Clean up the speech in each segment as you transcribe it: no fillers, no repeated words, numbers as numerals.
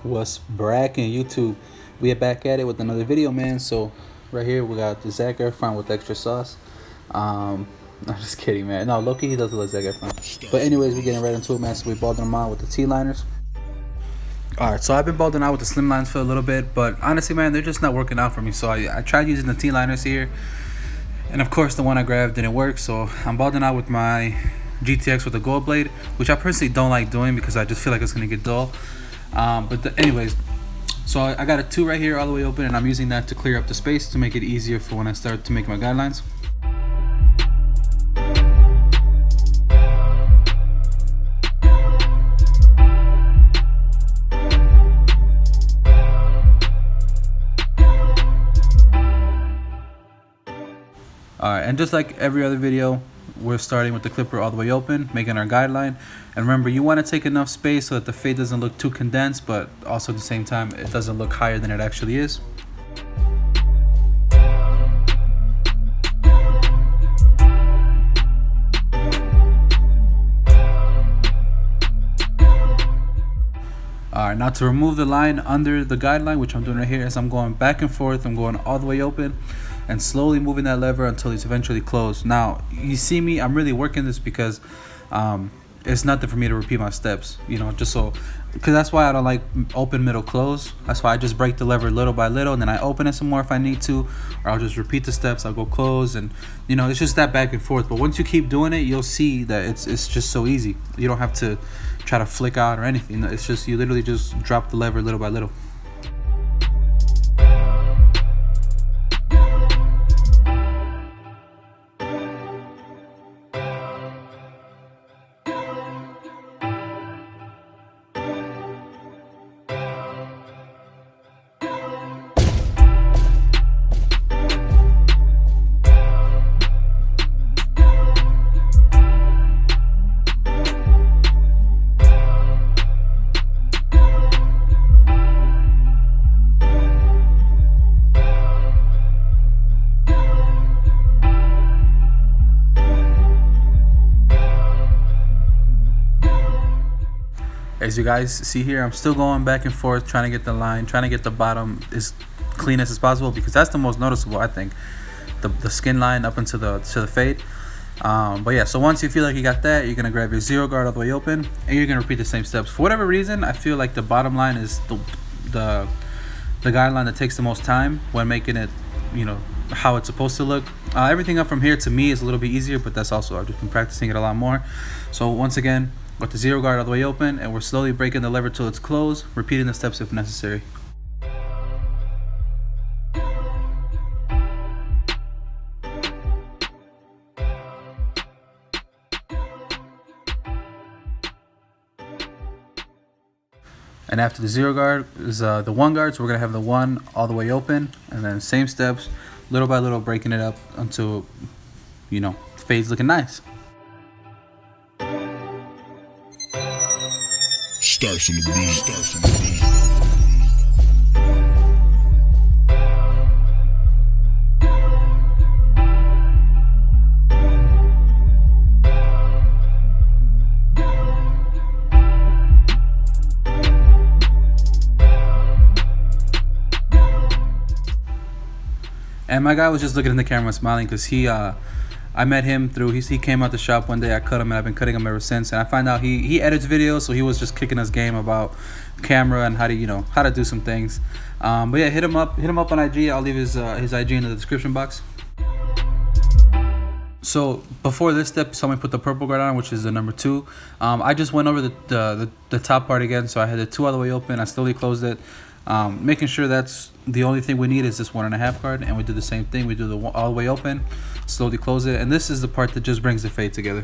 What's bracking YouTube? We are back at it with another video, man. So right here we got the Zac Efron with extra sauce. I'm just kidding, man. No, Loki, he does look like Zac Efron. But anyways, we're getting right into it, man. So we balding them out with the T-liners. Alright, so I've been balding out with the slim lines for a little bit, but honestly, man, they're just not working out for me. So I tried using the T-liners here, and of course the one I grabbed didn't work. So I'm balding out with my GTX with the gold blade, which I personally don't like doing because I just feel like it's gonna get dull. Anyways, so I got a 2 right here all the way open, and I'm using that to clear up the space to make it easier for when I start to make my guidelines. Alright, and just like every other video, we're starting with the clipper all the way open, making our guideline. And remember, you want to take enough space so that the fade doesn't look too condensed, but also at the same time, it doesn't look higher than it actually is. Alright, now to remove the line under the guideline, which I'm doing right here, is I'm going back and forth, I'm going all the way open and slowly moving that lever until it's eventually closed. Now, you see me, I'm really working this because it's nothing for me to repeat my steps, you know, just so, because that's why I don't like open, middle, close. That's why I just break the lever little by little, and then I open it some more if I need to, or I'll just repeat the steps, I'll go close, and you know, it's just that back and forth. But once you keep doing it, you'll see that it's just so easy. You don't have to try to flick out or anything. It's just, you literally just drop the lever little by little. As you guys see here, I'm still going back and forth, trying to get the line, trying to get the bottom as clean as possible, because that's the most noticeable, I think, the skin line up into the fade. But yeah, so once you feel like you got that, you're gonna grab your zero guard all the way open, and you're gonna repeat the same steps. For whatever reason, I feel like the bottom line is the guideline that takes the most time when making it, you know, how it's supposed to look. Everything up from here to me is a little bit easier, but that's also, I've just been practicing it a lot more. So once again, got the zero guard all the way open, and we're slowly breaking the lever till it's closed, repeating the steps if necessary. And after the zero guard is the 1 guard, so we're gonna have the 1 all the way open, and then same steps, little by little, breaking it up until, you know, the fade's looking nice. Starts on the beat. Starts on the beat. And my guy was just looking in the camera smiling because I met him through, he came out the shop one day, I cut him, and I've been cutting him ever since. And I find out he edits videos, so he was just kicking his game about camera and how to, you know, how to do some things. But yeah, hit him up on IG. I'll leave his IG in the description box. So before this step, somebody put the purple guard on, which is the number 2. I just went over the top part again, so I had the 2 all the way open. I slowly closed it, making sure that's the only thing we need is this 1.5 guard, and we do the same thing. We do the 1 all the way open, slowly close it, and this is the part that just brings the fade together.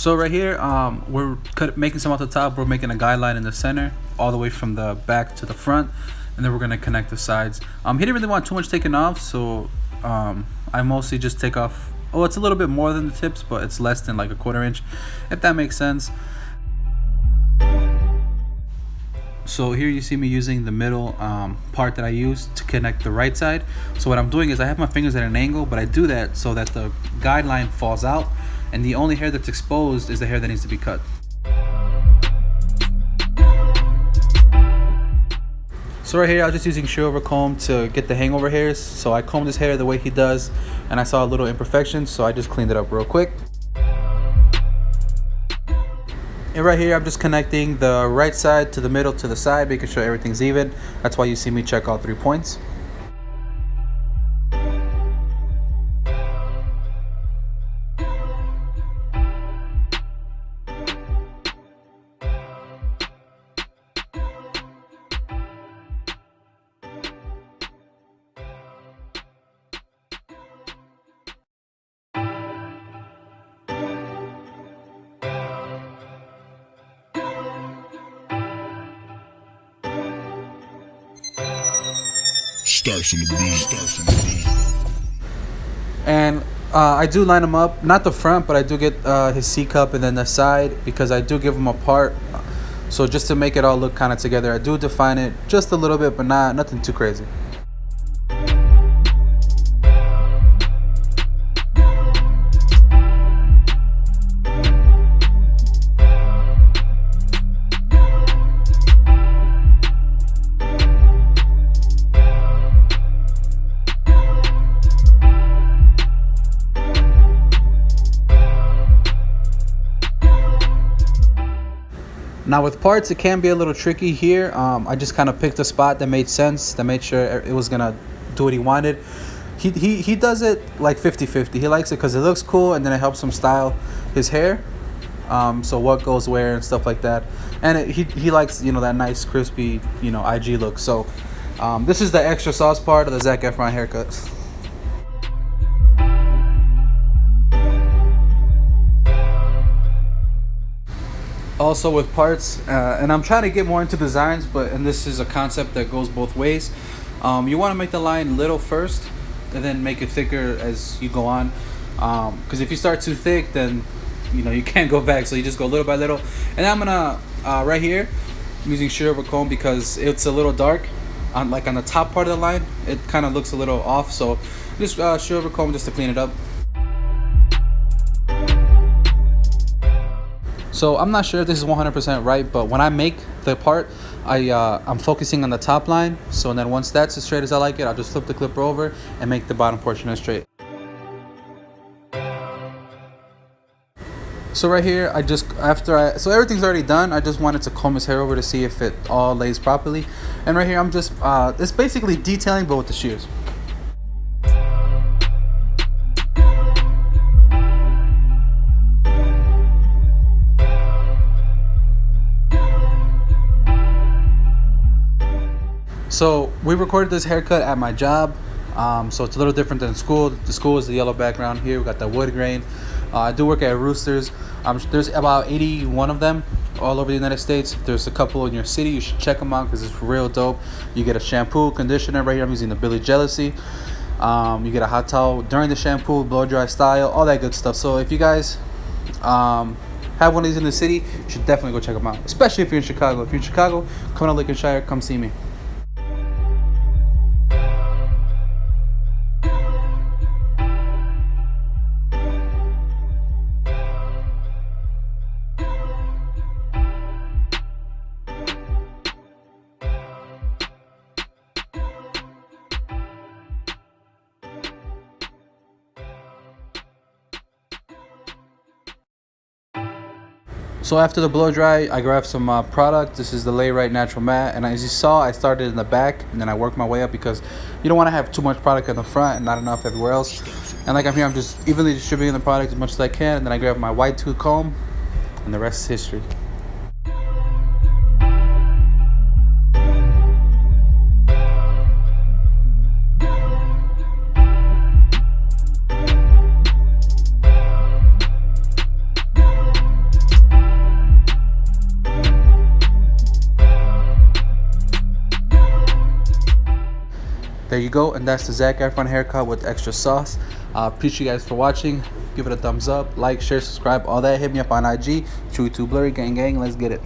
So right here, we're making some off the top. We're making a guideline in the center, all the way from the back to the front, and then we're gonna connect the sides. He didn't really want too much taken off, so I mostly just take off. Oh, it's a little bit more than the tips, but it's less than like a 1/4 inch, if that makes sense. So here you see me using the middle part that I use to connect the right side. So what I'm doing is I have my fingers at an angle, but I do that so that the guideline falls out, and the only hair that's exposed is the hair that needs to be cut. So right here, I was just using Shear comb to get the hangover hairs. So I combed his hair the way he does, and I saw a little imperfection, so I just cleaned it up real quick. And right here, I'm just connecting the right side to the middle to the side, making sure everything's even. That's why you see me check all 3 points. Starts on the beat. And I do line them up, not the front, but I do get his C cup and then the side, because I do give them apart. So just to make it all look kind of together, I do define it just a little bit, but nothing too crazy. Now with parts, it can be a little tricky here. I just kind of picked a spot that made sense, that made sure it was gonna do what he wanted. He does it like 50-50. He likes it because it looks cool, and then it helps him style his hair. So what goes where and stuff like that. And he likes, you know, that nice crispy, you know, IG look. So this is the extra sauce part of the Zac Efron haircut. Also with parts, and I'm trying to get more into designs, and this is a concept that goes both ways. You want to make the line little first, and then make it thicker as you go on. Because if you start too thick, then you know you can't go back. So you just go little by little. And I'm gonna right here, I'm using Shear comb because it's a little dark, on the top part of the line. It kind of looks a little off, so just Shear comb just to clean it up. So I'm not sure if this is 100% right, but when I make the part, I'm focusing on the top line. So then once that's as straight as I like it, I'll just flip the clipper over and make the bottom portion as straight. So right here, so everything's already done. I just wanted to comb his hair over to see if it all lays properly. And right here, I'm just, it's basically detailing, but with the shears. So we recorded this haircut at my job, so it's a little different than school. The school is the yellow background here. We got the wood grain. I do work at Roosters. There's about 81 of them all over the United States. There's a couple in your city. You should check them out because it's real dope. You get a shampoo, conditioner. Right here I'm using the Billy Jealousy. You get a hot towel during the shampoo, blow dry style, all that good stuff. So if you guys have one of these in the city, you should definitely go check them out, especially if you're in Chicago. If you're in Chicago, come to Lincolnshire, come see me. So after the blow dry, I grabbed some product. This is the Lay Right Natural Matte, and as you saw, I started in the back and then I worked my way up because you don't want to have too much product in the front and not enough everywhere else. And like I'm here, I'm just evenly distributing the product as much as I can, and then I grab my wide tooth comb, and the rest is history. there you go. And that's the Zac Efron haircut with extra sauce. Appreciate you guys for watching. Give it a thumbs up, like, share, subscribe, all that. Hit me up on IG, Chewy2Blurry, gang gang, let's get it.